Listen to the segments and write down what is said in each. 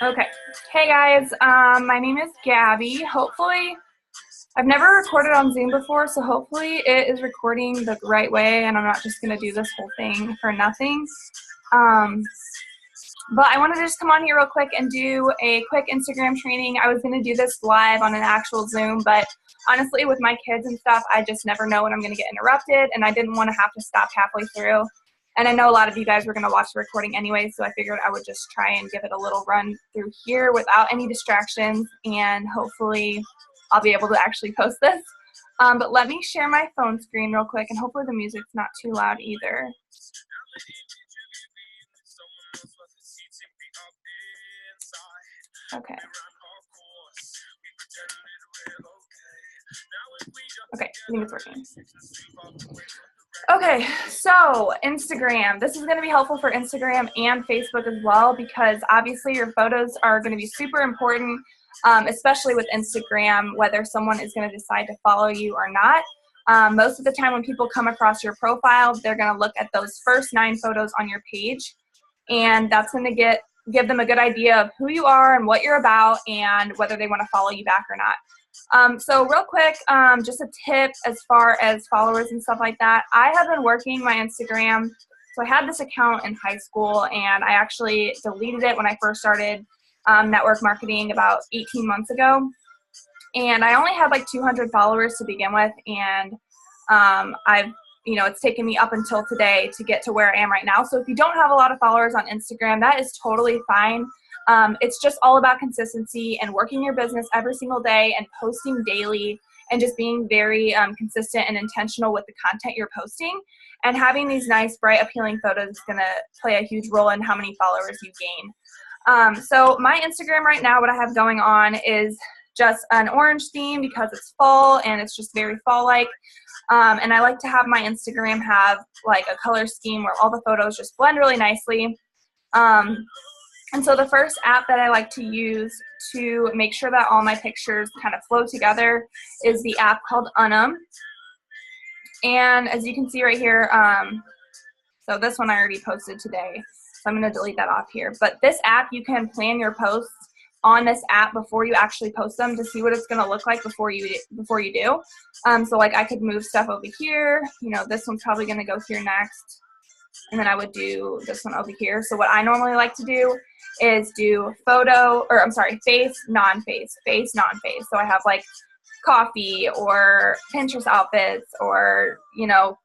Okay. Hey guys, my name is Gabby. Hopefully, I've never recorded on Zoom before, so hopefully it is recording the right way and I'm not just going to do this whole thing for nothing. Um, but I wanted to just come on here real quick and do a quick Instagram training. I was going to do this live on an actual Zoom, but honestly, with my kids and stuff, I just never know when I'm going to get interrupted, and I didn't want to have to stop halfway through. And I know a lot of you guys were going to watch the recording anyway, so I figured I would just try and give it a little run through here without any distractions, and hopefully I'll be able to actually post this. But let me share my phone screen real quick, and hopefully the music's not too loud either. Okay. Okay, I think it's working. Okay, so Instagram. This is going to be helpful for Instagram and Facebook as well, because obviously your photos are going to be super important, especially with Instagram, whether someone is going to decide to follow you or not. Most of the time when people come across your profile, they're going to look at those first 9 photos on your page, and that's going to give them a good idea of who you are and what you're about and whether they want to follow you back or not. So real quick, just a tip as far as followers and stuff like that. I have been working my Instagram. So I had this account in high school, and I actually deleted it when I first started network marketing about 18 months ago. And I only had like 200 followers to begin with, and it's taken me up until today to get to where I am right now. So if you don't have a lot of followers on Instagram, that is totally fine. It's just all about consistency and working your business every single day and posting daily and just being very consistent and intentional with the content you're posting. And having these nice, bright, appealing photos is going to play a huge role in how many followers you gain. So my Instagram right now, what I have going on is just an orange theme because it's fall and it's just very fall-like. And I like to have my Instagram have like a color scheme where all the photos just blend really nicely. And so the first app that I like to use to make sure that all my pictures kind of flow together is the app called Unum. And as you can see right here, so this one I already posted today, so I'm going to delete that off here. But this app, you can plan your posts on this app before you actually post them to see what it's going to look like before you do. So like I could move stuff over here. This one's probably going to go here next. And then I would do this one over here. So what I normally like to do is do face, non-face, face, non-face. So I have like coffee or Pinterest outfits or,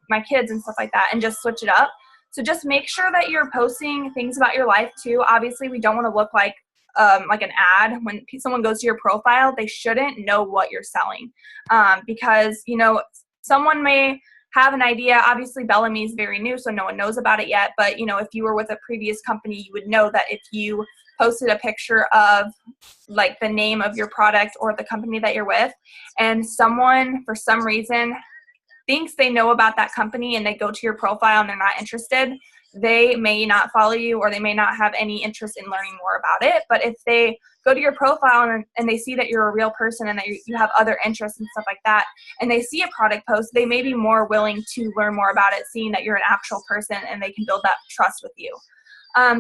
my kids and stuff like that, and just switch it up. So just make sure that you're posting things about your life too. Obviously, we don't want to look like an ad. When someone goes to your profile, they shouldn't know what you're selling, because, someone may have an idea. Obviously, Bellamy is very new, so no one knows about it yet. But, if you were with a previous company, you would know that if you posted a picture of like the name of your product or the company that you're with, and someone for some reason thinks they know about that company and they go to your profile and they're not interested, they may not follow you or they may not have any interest in learning more about it. But if they go to your profile and they see that you're a real person and that you have other interests and stuff like that, and they see a product post, they may be more willing to learn more about it, seeing that you're an actual person and they can build that trust with you.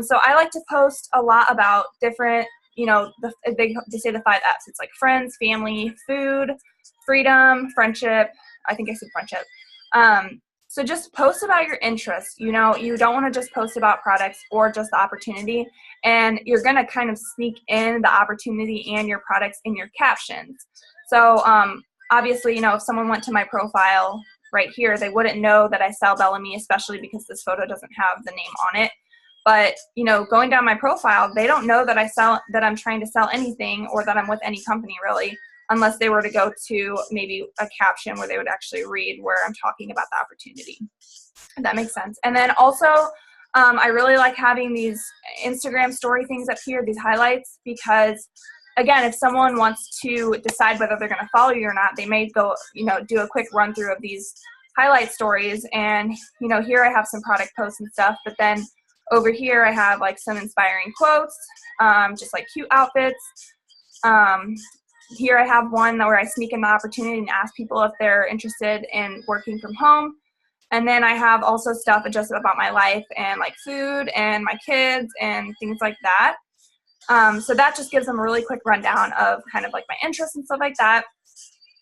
So I like to post a lot about different, they say the 5 F's. It's like friends, family, food, freedom, friendship. I think I said friendship. So just post about your interests. You don't want to just post about products or just the opportunity. And you're going to kind of sneak in the opportunity and your products in your captions. So obviously, if someone went to my profile right here, they wouldn't know that I sell Bellamy, especially because this photo doesn't have the name on it. But, going down my profile, they don't know that that I'm trying to sell anything or that I'm with any company really, unless they were to go to maybe a caption where they would actually read where I'm talking about the opportunity. If that makes sense. And then also, I really like having these Instagram story things up here, these highlights, because again, if someone wants to decide whether they're going to follow you or not, they may go, do a quick run through of these highlight stories. And, here I have some product posts and stuff, but then over here I have like some inspiring quotes, just like cute outfits. Here I have one where I sneak in the opportunity and ask people if they're interested in working from home. And then I have also stuff just about my life and like food and my kids and things like that. So that just gives them a really quick rundown of kind of like my interests and stuff like that.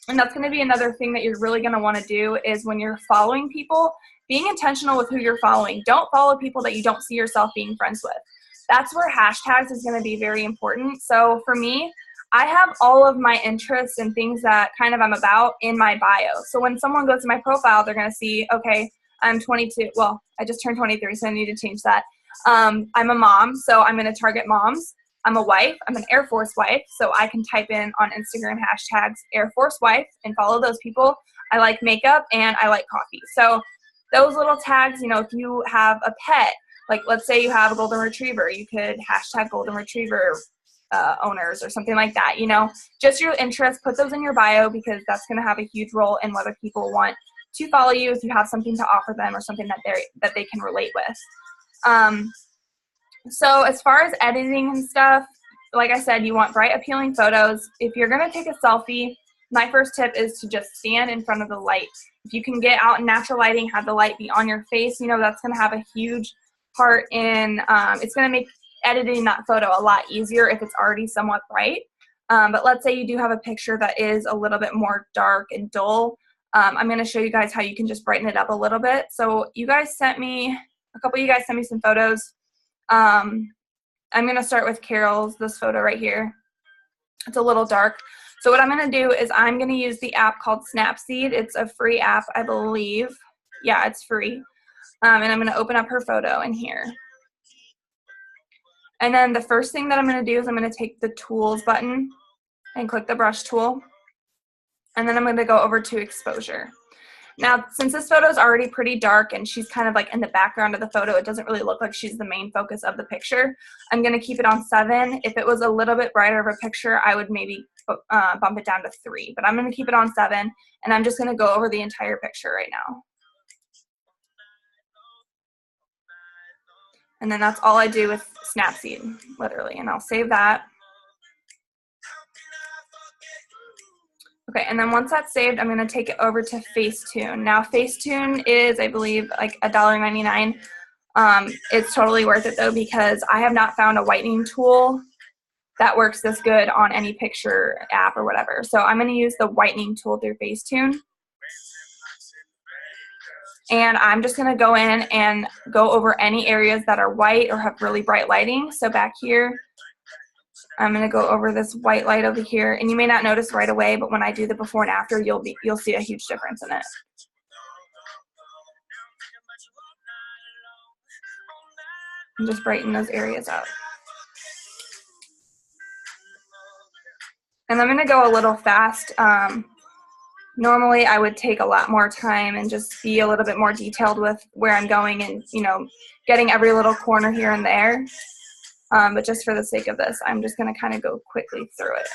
And that's going to be another thing that you're really going to want to do is when you're following people, being intentional with who you're following. Don't follow people that you don't see yourself being friends with. That's where hashtags is going to be very important. So for me, I have all of my interests and things that kind of I'm about in my bio. So when someone goes to my profile, they're going to see, okay, I'm 22. Well, I just turned 23, so I need to change that. I'm a mom, so I'm going to target moms. I'm a wife. I'm an Air Force wife, so I can type in on Instagram hashtags Air Force wife and follow those people. I like makeup and I like coffee. So those little tags, you know, if you have a pet, like let's say you have a golden retriever, you could hashtag golden retriever owners or something like that, you know, just your interests, put those in your bio because that's going to have a huge role in whether people want to follow you if you have something to offer them or something that they can relate with. So as far as editing and stuff, like I said, you want bright, appealing photos. If you're going to take a selfie, my first tip is to just stand in front of the light. If you can get out in natural lighting, have the light be on your face, you know, that's going to have a huge part in, it's going to make editing that photo a lot easier if it's already somewhat bright. But let's say you do have a picture that is a little bit more dark and dull. I'm going to show you guys how you can just brighten it up a little bit. So you guys sent me, a couple of you guys sent me some photos. I'm going to start with Carol's, this photo right here. It's a little dark. So what I'm going to do is I'm going to use the app called Snapseed. It's a free app, I believe. Yeah, it's free. And I'm going to open up her photo in here. And then the first thing that I'm going to do is I'm going to take the Tools button and click the brush tool. And then I'm going to go over to Exposure. Now, since this photo is already pretty dark and she's kind of like in the background of the photo, it doesn't really look like she's the main focus of the picture. I'm going to keep it on 7. If it was a little bit brighter of a picture, I would maybe bump it down to 3. But I'm going to keep it on 7, and I'm just going to go over the entire picture right now. And then that's all I do with Snapseed, literally, and I'll save that. Okay, and then once that's saved, I'm going to take it over to Facetune. Now, Facetune is, I believe, like $1.99. It's totally worth it, though, because I have not found a whitening tool that works this good on any picture app or whatever. So I'm going to use the whitening tool through Facetune. And I'm just going to go in and go over any areas that are white or have really bright lighting. So back here, I'm going to go over this white light over here, and you may not notice right away, but when I do the before and after, you'll see a huge difference in it. And just brighten those areas up. And I'm going to go a little fast. Normally, I would take a lot more time and just be a little bit more detailed with where I'm going and, you know, getting every little corner here and there. But just for the sake of this, I'm just going to kind of go quickly through it.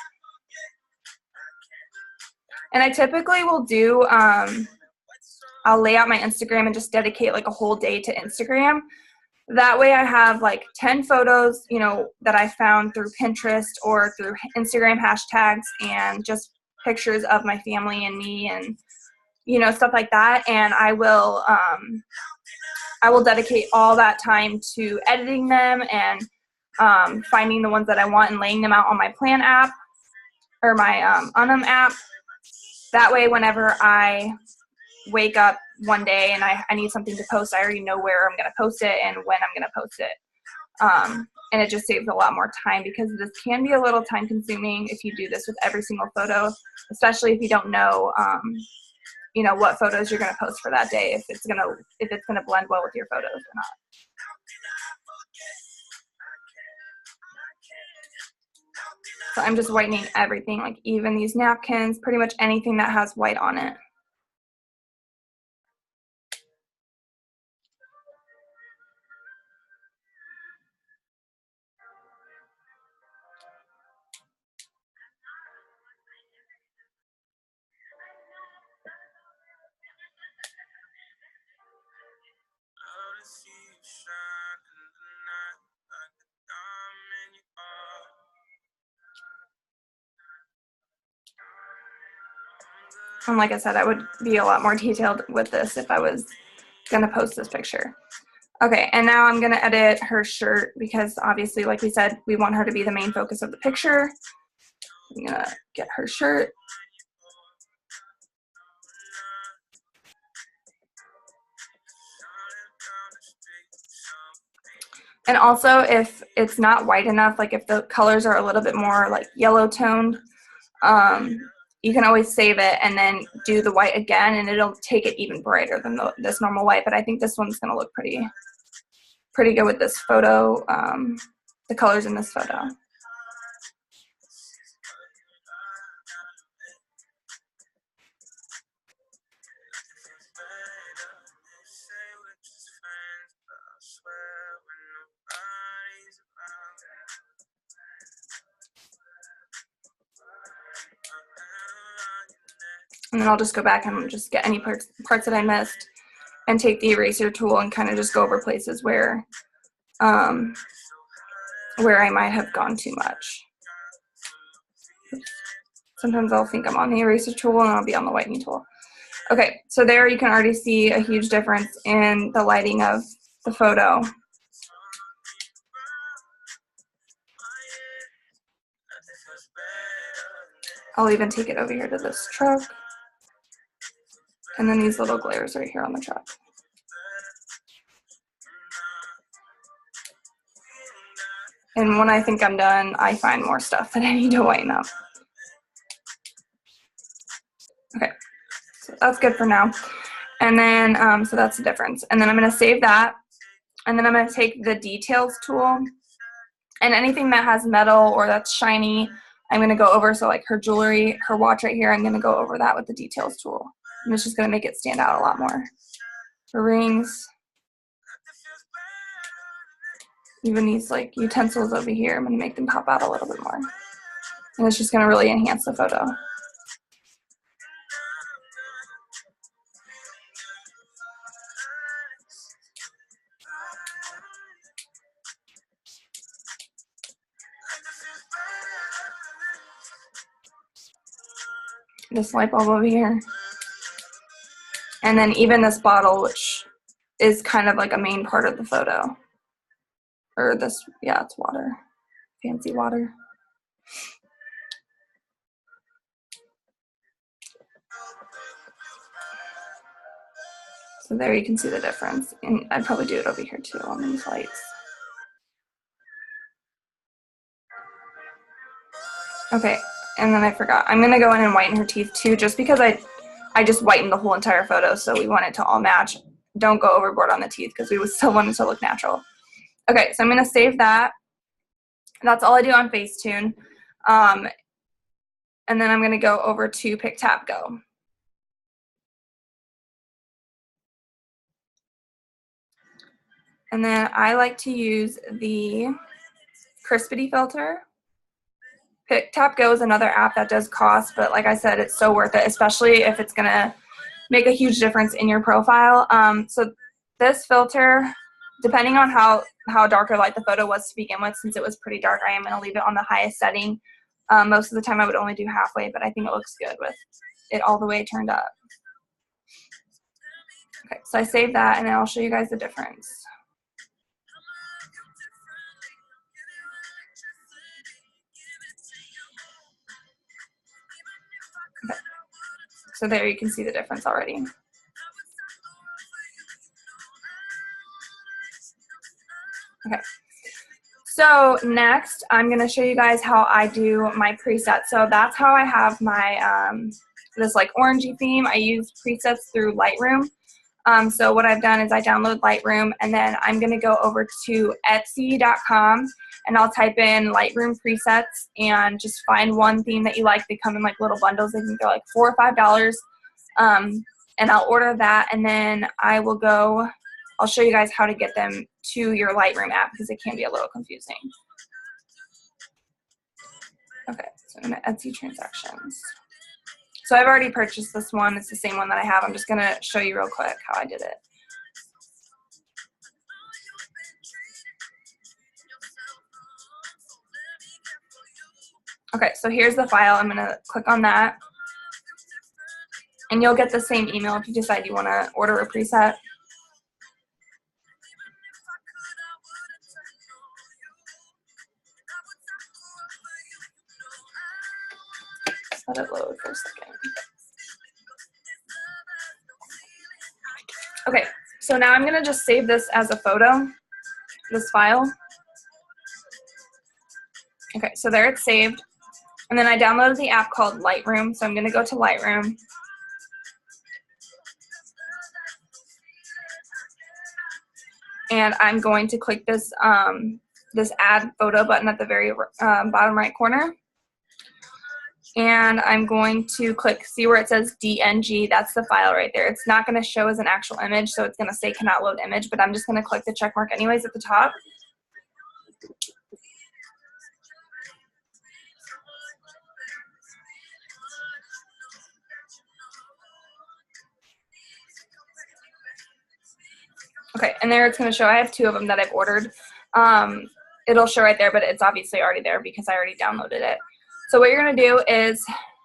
And I typically will do, I'll lay out my Instagram and just dedicate like a whole day to Instagram. That way I have like 10 photos, you know, that I found through Pinterest or through Instagram hashtags and just pictures of my family and me and, you know, stuff like that. And I will dedicate all that time to editing them and finding the ones that I want and laying them out on my Plan app or my Unum app. That way, whenever I wake up one day and I need something to post, I already know where I'm going to post it and when I'm going to post it. And it just saves a lot more time because this can be a little time consuming if you do this with every single photo, especially if you don't know, you know, what photos you're going to post for that day, if it's going to blend well with your photos or not. So I'm just whitening everything, like even these napkins, pretty much anything that has white on it. And like I said, I would be a lot more detailed with this if I was going to post this picture. Okay, and now I'm gonna edit her shirt because obviously, like we said, we want her to be the main focus of the picture. I'm gonna get her shirt. And also, if it's not white enough, like if the colors are a little bit more like yellow toned, you can always save it and then do the white again, and it'll take it even brighter than this normal white. But I think this one's gonna look pretty good with this photo, the colors in this photo. And then I'll just go back and just get any parts that I missed and take the eraser tool and kind of just go over places where I might have gone too much. Sometimes I'll think I'm on the eraser tool and I'll be on the whitening tool. Okay, so there you can already see a huge difference in the lighting of the photo. I'll even take it over here to this truck. And then these little glares right here on the truck. And when I think I'm done, I find more stuff that I need to whiten up. Okay, so that's good for now. And then, so that's the difference. And then I'm gonna save that. And then I'm gonna take the details tool, and anything that has metal or that's shiny, I'm gonna go over. So like her jewelry, her watch right here, I'm gonna go over that with the details tool. And it's just gonna make it stand out a lot more. Her rings, even these like utensils over here, I'm gonna make them pop out a little bit more. And it's just gonna really enhance the photo. This light bulb over here. And then even this bottle, which is kind of like a main part of the photo. Or this, yeah, it's water. Fancy water. So there you can see the difference. And I'd probably do it over here too on these lights. Okay, and then I forgot. I'm gonna go in and whiten her teeth too, just because I just whitened the whole entire photo, so we want it to all match. Don't go overboard on the teeth because we still want it to look natural. Okay, so I'm gonna save that. That's all I do on Facetune. And then I'm gonna go over to Pick Tap Go. And then I like to use the Crispity filter. Pick Tap Go is another app that does cost, but like I said, it's so worth it, especially if it's gonna make a huge difference in your profile. So this filter, depending on how dark or light the photo was to begin with, since it was pretty dark, I am gonna leave it on the highest setting. Most of the time I would only do halfway, but I think it looks good with it all the way turned up. Okay, so I saved that and then I'll show you guys the difference. Okay. So there you can see the difference already. Okay. So next, I'm going to show you guys how I do my presets. So that's how I have my, this like orangey theme. I use presets through Lightroom. So what I've done is I download Lightroom, and then I'm going to go over to Etsy.com, and I'll type in Lightroom presets and just find one theme that you like. They come in like little bundles. They can go like $4 or $5. And I'll order that, and then I'll show you guys how to get them to your Lightroom app because it can be a little confusing. Okay, so I'm going to Etsy transactions. So I've already purchased this one. It's the same one that I have. I'm just going to show you real quick how I did it. Okay, so here's the file. I'm going to click on that. And you'll get the same email if you decide you want to order a preset. Let it load for a second. Okay, so now I'm gonna just save this as a photo, this file. Okay, so there it's saved. And then I downloaded the app called Lightroom, so I'm gonna go to Lightroom. And I'm going to click this, this add photo button at the very bottom right corner. And I'm going to click, see where it says DNG, that's the file right there. It's not gonna show as an actual image, so it's gonna say cannot load image, but I'm just gonna click the check mark anyways at the top. Okay, and there it's gonna show, I have 2 of them that I've ordered. It'll show right there, but it's obviously already there because I already downloaded it. So what you're gonna do is,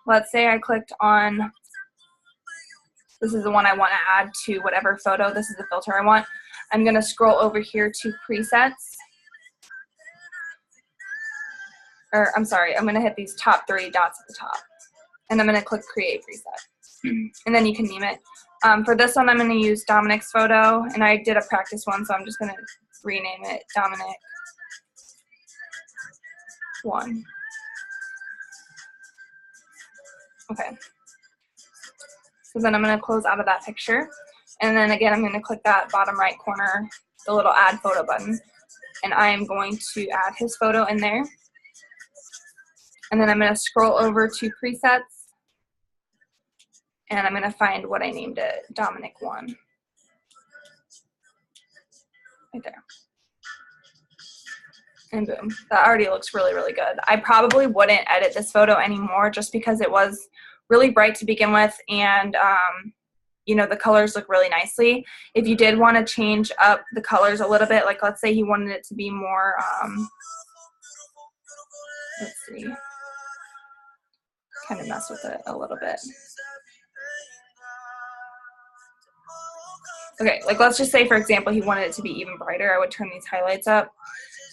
let's say I clicked on, this is the one I want to add to whatever photo, this is the filter I want. I'm gonna scroll over here to presets. Or I'm sorry, I'm gonna hit these top 3 dots at the top. And I'm gonna click create preset. And then you can name it. For this one, I'm gonna use Dominic's photo, and I did a practice one, so I'm just gonna rename it Dominic 1. Okay. So then I'm going to close out of that picture. And then again, I'm going to click that bottom right corner, the little add photo button. And I am going to add his photo in there. And then I'm going to scroll over to presets. And I'm going to find what I named it, Dominic 1. Right there. And boom, that already looks really, really good. I probably wouldn't edit this photo anymore just because it was really bright to begin with, and you know, the colors look really nicely. If you did want to change up the colors a little bit, like let's say he wanted it to be more, let's see, kind of mess with it a little bit. Okay, like let's just say, for example, he wanted it to be even brighter. I would turn these highlights up.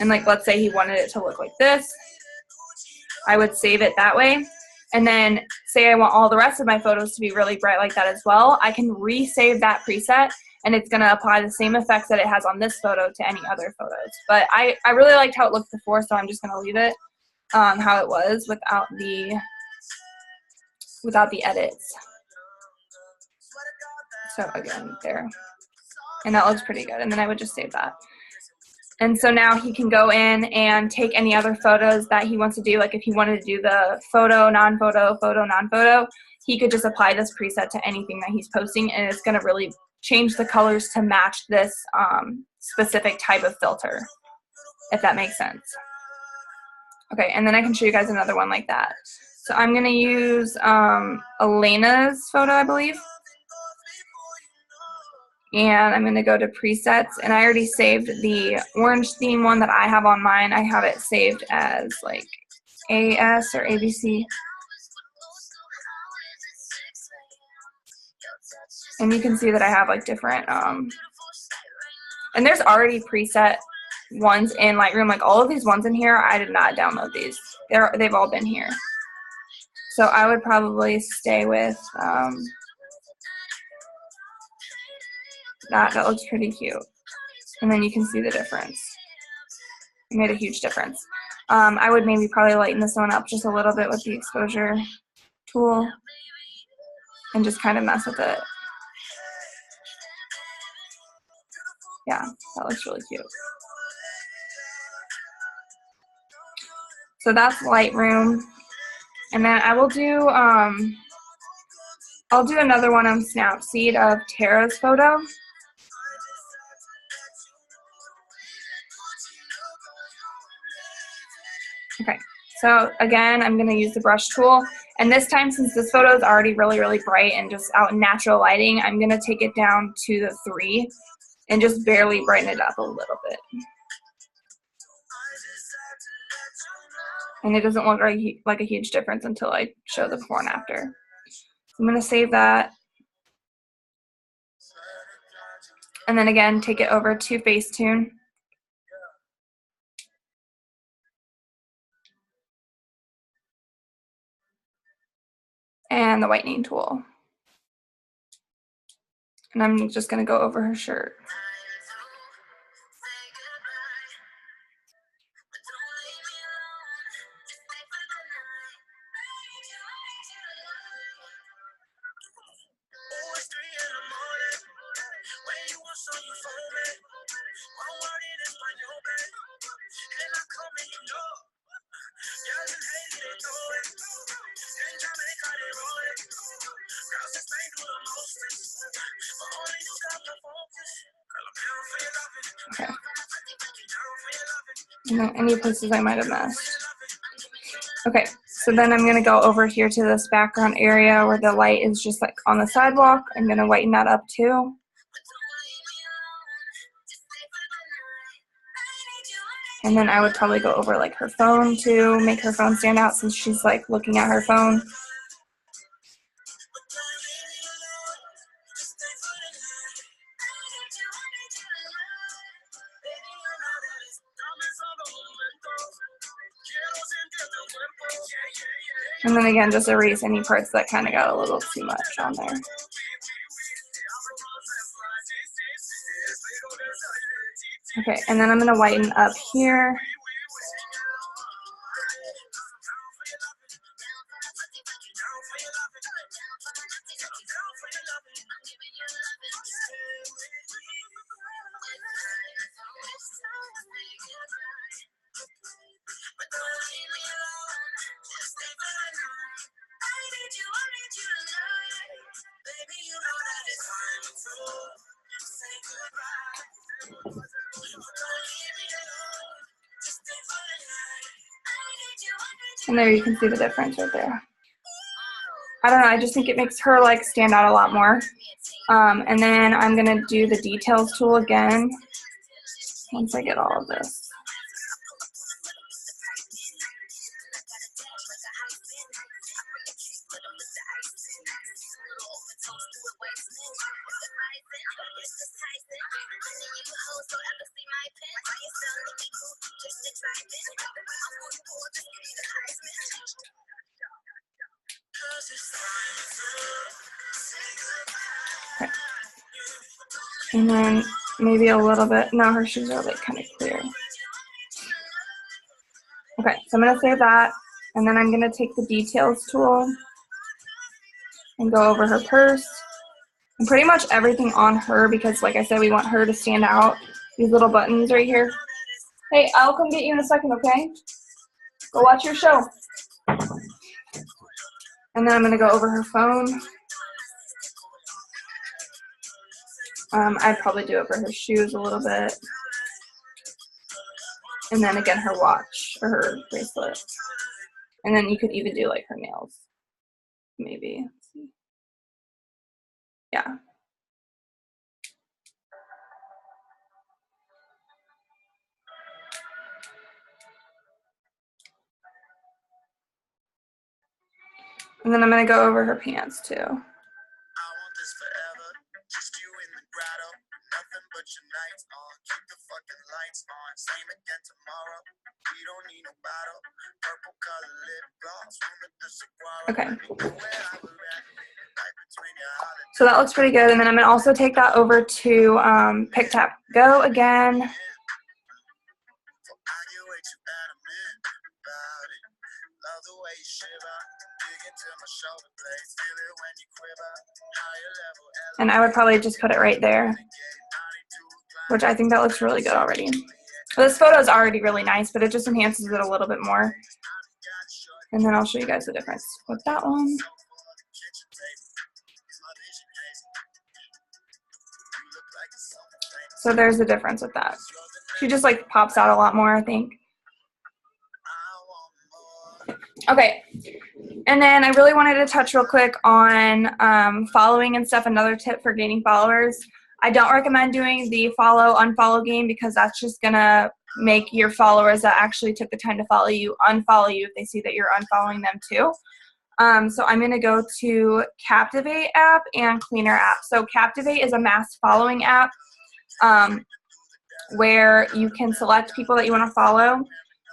And like, let's say he wanted it to look like this. I would save it that way. And then say I want all the rest of my photos to be really bright like that as well. I can resave that preset, and it's gonna apply the same effects that it has on this photo to any other photos. But I really liked how it looked before, so I'm just gonna leave it how it was without the edits. So again, there. And that looks pretty good. And then I would just save that. And so now he can go in and take any other photos that he wants to do. Like if he wanted to do the photo, non-photo, photo, non-photo, he could just apply this preset to anything that he's posting, and it's going to really change the colors to match this specific type of filter, if that makes sense. Okay, and then I can show you guys another one like that. So I'm going to use Elena's photo, I believe. And I'm going to go to presets, and I already saved the orange theme one that I have on mine. I have it saved as like AS or ABC. And you can see that I have like different, and there's already preset ones in Lightroom. Like all of these ones in here, I did not download these. They've all been here. So I would probably stay with, that looks pretty cute. And then you can see the difference. It made a huge difference. I would maybe probably lighten this one up just a little bit with the exposure tool and just kind of mess with it. Yeah, that looks really cute. So that's Lightroom. And then I will do, I'll do another one on Snapseed of Tara's photo. Okay, so again, I'm going to use the brush tool. And this time, since this photo is already really, really bright and just out in natural lighting, I'm going to take it down to the 3 and just barely brighten it up a little bit. And it doesn't look like a huge difference until I show the before and after. I'm going to save that. And then again, take it over to Facetune. and the whitening tool. And I'm just going to go over her shirt. Okay. And then any places I might have missed. Okay, so then I'm going to go over here to this background area where the light is just like on the sidewalk. I'm going to whiten that up too. And then I would probably go over like her phone to make her phone stand out since she's like looking at her phone. And then again, just erase any parts that kind of got a little too much on there. Okay, and then I'm going to whiten up here. And there you can see the difference right there. I don't know, I just think it makes her like stand out a lot more. And then I'm gonna do the details tool again once I get all of this. Okay. And then maybe a little bit, no, her shoes are like kind of clear. Okay, so I'm gonna save that, and then I'm gonna take the details tool and go over her purse and pretty much everything on her because like I said, we want her to stand out. These little buttons right here. Hey, I'll come get you in a second, okay? Go watch your show. And then I'm gonna go over her phone. I'd probably do over her shoes a little bit. And then again, her watch or her bracelet. And then you could even do like her nails, maybe. Yeah. And then I'm gonna go over her pants too. Okay. So that looks pretty good. And then I'm gonna also take that over to Pick Tap Go again. And I would probably just put it right there, which I think that looks really good already. Well, this photo is already really nice, but it just enhances it a little bit more. And then I'll show you guys the difference with that one. So there's the difference with that. She just like pops out a lot more, I think. Okay, and then I really wanted to touch real quick on following and stuff. Another tip for gaining followers. I don't recommend doing the follow-unfollow game because that's just going to make your followers that actually took the time to follow you unfollow you if they see that you're unfollowing them too. So I'm going to go to Captivate app and Cleaner app. So Captivate is a mass following app where you can select people that you want to follow.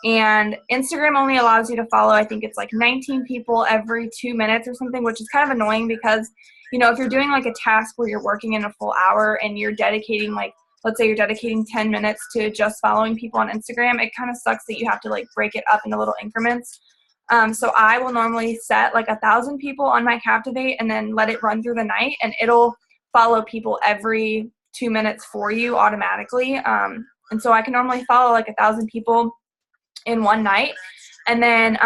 And Instagram only allows you to follow, I think it's like 19 people every 2 minutes or something, which is kind of annoying because, you know, if you're doing like a task where you're working in a full hour and you're dedicating like, let's say you're dedicating 10 minutes to just following people on Instagram, it kind of sucks that you have to like break it up into little increments. So I will normally set like 1,000 people on my Captivate and then let it run through the night, and it'll follow people every 2 minutes for you automatically. And so I can normally follow like 1,000 people in one night. And then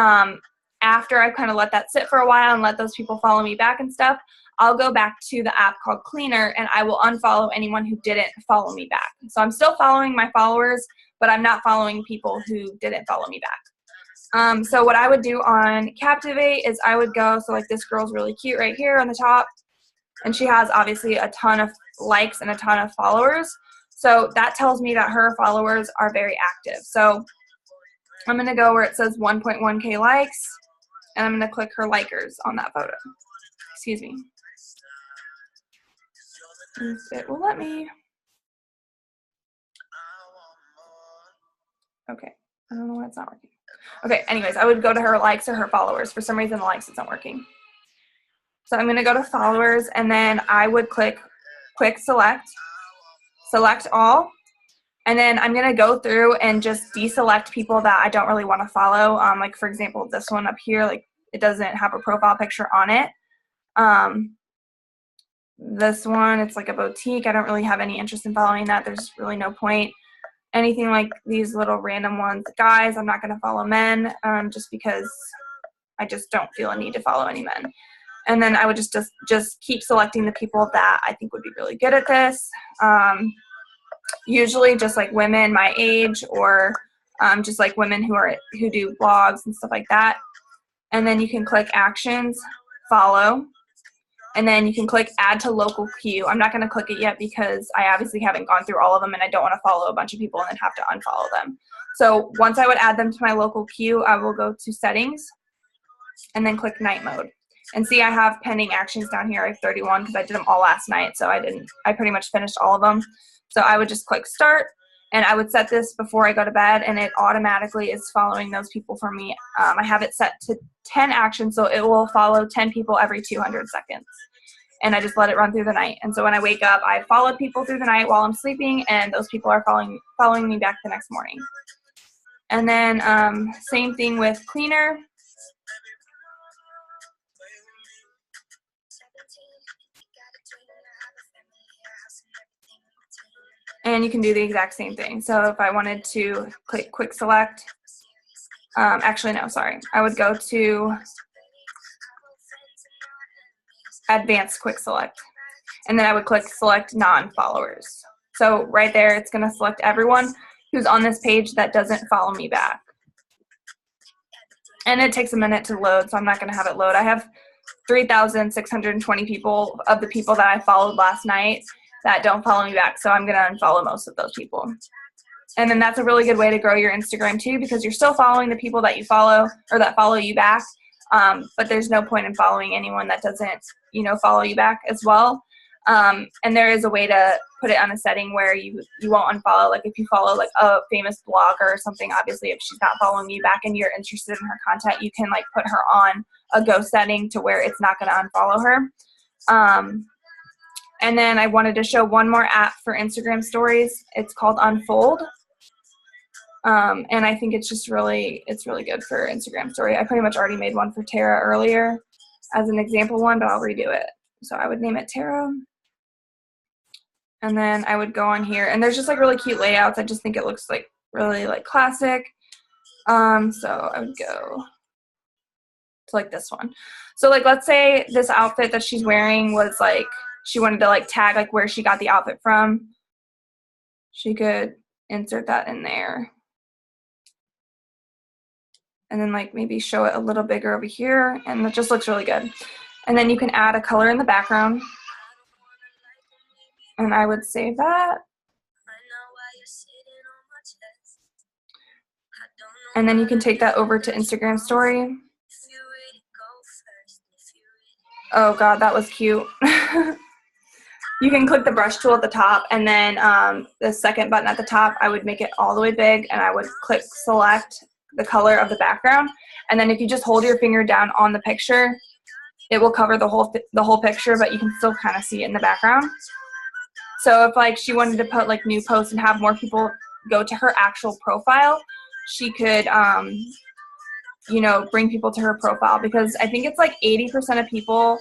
after I kind of let that sit for a while and let those people follow me back and stuff, I'll go back to the app called Cleaner and I will unfollow anyone who didn't follow me back. So I'm still following my followers, but I'm not following people who didn't follow me back. So what I would do on Captivate is I would go, so like this girl's really cute right here on the top, and she has obviously a ton of likes and a ton of followers. So that tells me that her followers are very active. So I'm going to go where it says 1.1K likes, and I'm going to click her likers on that photo. Excuse me. It will let me. Okay. I don't know why it's not working. Okay, anyways, I would go to her likes or her followers. For some reason, the likes isn't working. So I'm going to go to followers, and then I would click quick select all. And then I'm going to go through and just deselect people that I don't really want to follow. Like, for example, this one up here, like, it doesn't have a profile picture on it. This one, it's like a boutique. I don't really have any interest in following that. There's really no point. Anything like these little random ones. Guys, I'm not going to follow men just because I just don't feel a need to follow any men. And then I would just keep selecting the people that I think would be really good at this. Usually just like women my age, or just like women who do blogs and stuff like that. And then you can click actions, follow, and then you can click add to local queue. I'm not going to click it yet because I obviously haven't gone through all of them and I don't want to follow a bunch of people and then have to unfollow them. So once I would add them to my local queue, I will go to settings and then click night mode. And see, I have pending actions down here. I have 31 because I did them all last night, so I pretty much finished all of them. So I would just click start, and I would set this before I go to bed, and it automatically is following those people for me. I have it set to 10 actions, so it will follow 10 people every 200 seconds. And I just let it run through the night. And so when I wake up, I followed people through the night while I'm sleeping, and those people are following me back the next morning. And then same thing with Cleaner. And you can do the exact same thing. So if I wanted to click quick select, actually no, sorry. I would go to advanced quick select. And then I would click select non-followers. So right there, it's going to select everyone who's on this page that doesn't follow me back. And it takes a minute to load, so I'm not going to have it load. I have 3,620 people of the people that I followed last night that don't follow me back, so I'm going to unfollow most of those people. And then that's a really good way to grow your Instagram too, because you're still following the people that you follow or that follow you back, but there's no point in following anyone that doesn't, follow you back as well. And there is a way to put it on a setting where you won't unfollow. Like if you follow like a famous blogger or something, obviously if she's not following you back and you're interested in her content, you can like put her on a go setting to where it's not going to unfollow her. And then I wanted to show one more app for Instagram stories. It's called Unfold. And I think it's really good for Instagram story. I pretty much already made one for Tara earlier as an example one, but I'll redo it. So I would name it Tara. And then I would go on here, and there's just like really cute layouts. I just think it looks like really like classic. So I would go to like this one. So like, let's say this outfit that she's wearing was like, she wanted to like tag like where she got the outfit from. She could insert that in there. And then like maybe show it a little bigger over here, and it just looks really good. And then you can add a color in the background. And I would save that. And then you can take that over to Instagram story. Oh God, that was cute. You can click the brush tool at the top, and then the second button at the top, I would make it all the way big, and I would click select the color of the background. And then if you just hold your finger down on the picture, it will cover the whole picture, but you can still kind of see it in the background. So if like she wanted to put like new posts and have more people go to her actual profile, she could, you know, bring people to her profile, because I think it's like 80% of people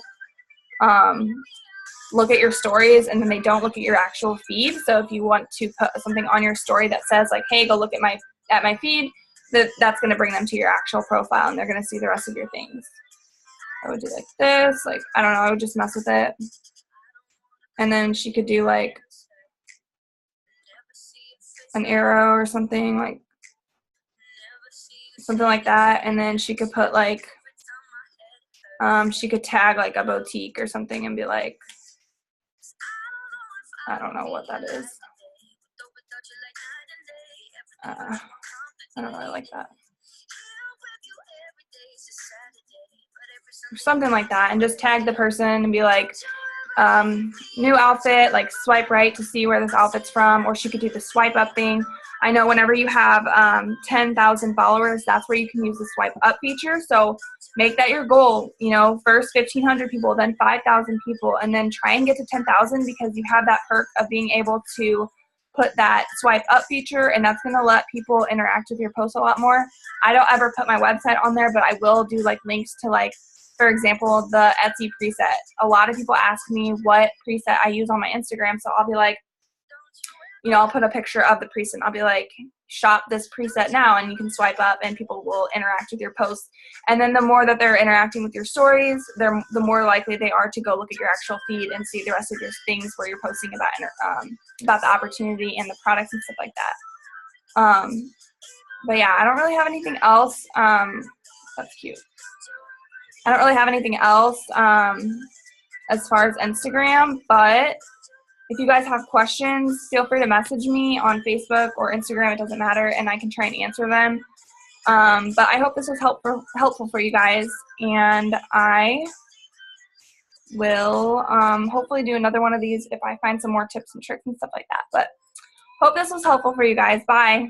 look at your stories and then they don't look at your actual feed. So if you want to put something on your story that says like, hey, go look at my feed, that's going to bring them to your actual profile and they're going to see the rest of your things. I would do like this, like, I don't know, I would just mess with it. And then she could do like an arrow or something like that. And then she could put like, she could tag like a boutique or something and be like, I don't know what that is. I don't really like that. Or something like that, and just tag the person and be like, new outfit, like swipe right to see where this outfit's from. Or she could do the swipe up thing. I know whenever you have 10,000 followers, that's where you can use the swipe up feature. So make that your goal, you know, first 1,500 people, then 5,000 people, and then try and get to 10,000, because you have that perk of being able to put that swipe up feature, and that's going to let people interact with your post a lot more. I don't ever put my website on there, but I will do like links to, like, for example, the Etsy preset. A lot of people ask me what preset I use on my Instagram, so I'll be like, you know, I'll put a picture of the preset. I'll be like, shop this preset now, and you can swipe up and people will interact with your posts. And then the more that they're interacting with your stories, the more likely they are to go look at your actual feed and see the rest of your things where you're posting about the opportunity and the products and stuff like that. But yeah, I don't really have anything else. That's cute. I don't really have anything else as far as Instagram, but if you guys have questions, feel free to message me on Facebook or Instagram. It doesn't matter, and I can try and answer them. But I hope this was helpful for you guys, and I will hopefully do another one of these if I find some more tips and tricks and stuff like that. But hope this was helpful for you guys. Bye.